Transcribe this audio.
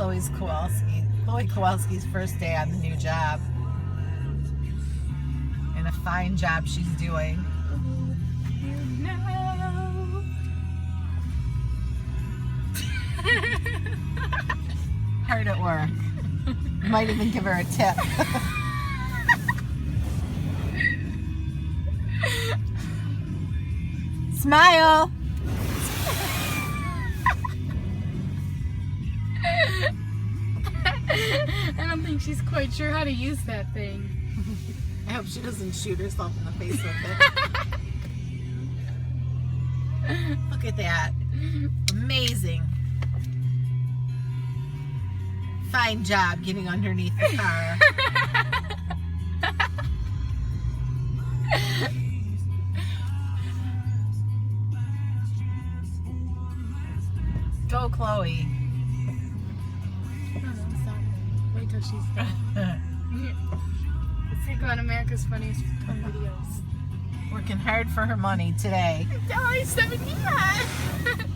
Chloe Kowalski's first day on the new job. And a fine job she's doing. Hard at work. Might even give her a tip. Smile. I don't think she's quite sure how to use that thing. I hope she doesn't shoot herself in the face with it. Look at that. Amazing. Fine job getting underneath the car. Go, Chloe. No, stop. Wait till she's done. Let's see, go on America's Funniest Home Videos. Working hard for her money today. $1.70.